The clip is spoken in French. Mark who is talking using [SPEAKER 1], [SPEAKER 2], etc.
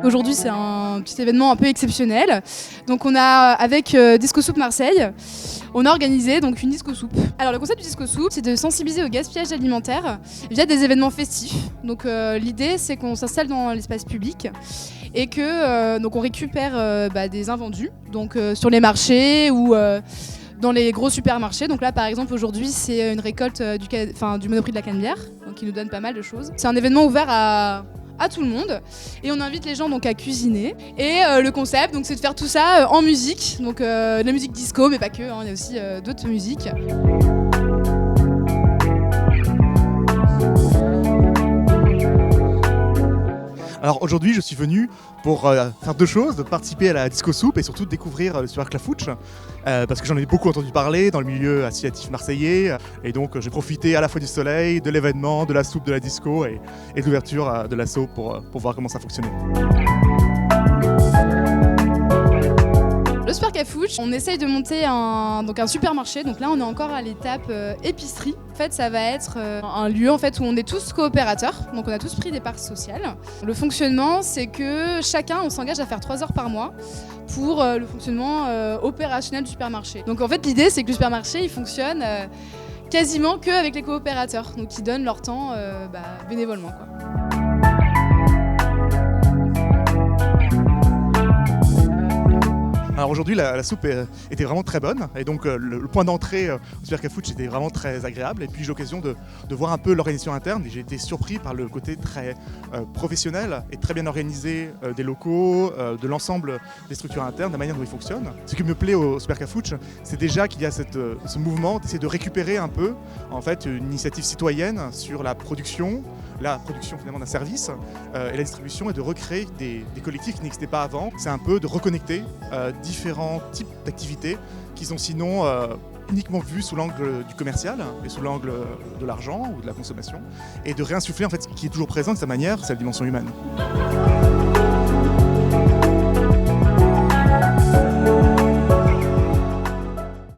[SPEAKER 1] Aujourd'hui, c'est un petit événement un peu exceptionnel. Donc on a, avec Disco Soup Marseille, on a organisé donc une disco soupe. Alors le concept du disco soup, c'est de sensibiliser au gaspillage alimentaire via des événements festifs. Donc l'idée, c'est qu'on s'installe dans l'espace public et que donc on récupère des invendus, donc sur les marchés ou dans les gros supermarchés. Donc là, par exemple, aujourd'hui, c'est une récolte du Monoprix de la Canebière, donc qui nous donne pas mal de choses. C'est un événement ouvert à tout le monde et on invite les gens donc à cuisiner et le concept donc c'est de faire tout ça en musique, donc de la musique disco mais pas que, il y a aussi d'autres musiques.
[SPEAKER 2] Alors aujourd'hui, je suis venu pour faire deux choses, de participer à la disco soupe et surtout de découvrir le Super Clafouche parce que j'en ai beaucoup entendu parler dans le milieu associatif marseillais et donc j'ai profité à la fois du soleil, de l'événement, de la soupe, de la disco et de l'ouverture de l'asso pour voir comment ça fonctionnait.
[SPEAKER 1] Le Super Clafouche, on essaye de monter un supermarché, donc là on est encore à l'étape épicerie. En fait, ça va être un lieu en fait, où on est tous coopérateurs, donc on a tous pris des parts sociales. Le fonctionnement, c'est que chacun, on s'engage à faire 3 heures par mois pour le fonctionnement opérationnel du supermarché. Donc en fait, l'idée, c'est que le supermarché, il fonctionne quasiment qu'avec les coopérateurs, donc ils donnent leur temps bénévolement, quoi.
[SPEAKER 2] Alors aujourd'hui, la soupe était vraiment très bonne et donc le point d'entrée au Super Clafouche était vraiment très agréable et puis j'ai eu l'occasion de voir un peu l'organisation interne et j'ai été surpris par le côté très professionnel et très bien organisé des locaux, de l'ensemble des structures internes, de la manière dont ils fonctionnent. Ce qui me plaît au Super Clafouche, c'est déjà qu'il y a ce mouvement d'essayer de récupérer un peu en fait une initiative citoyenne sur la production finalement d'un service et la distribution et de recréer des collectifs qui n'existaient pas avant. C'est un peu de reconnecter différents types d'activités qui sont sinon uniquement vues sous l'angle du commercial et sous l'angle de l'argent ou de la consommation et de réinsuffler en fait ce qui est toujours présent de sa manière, c'est la dimension humaine.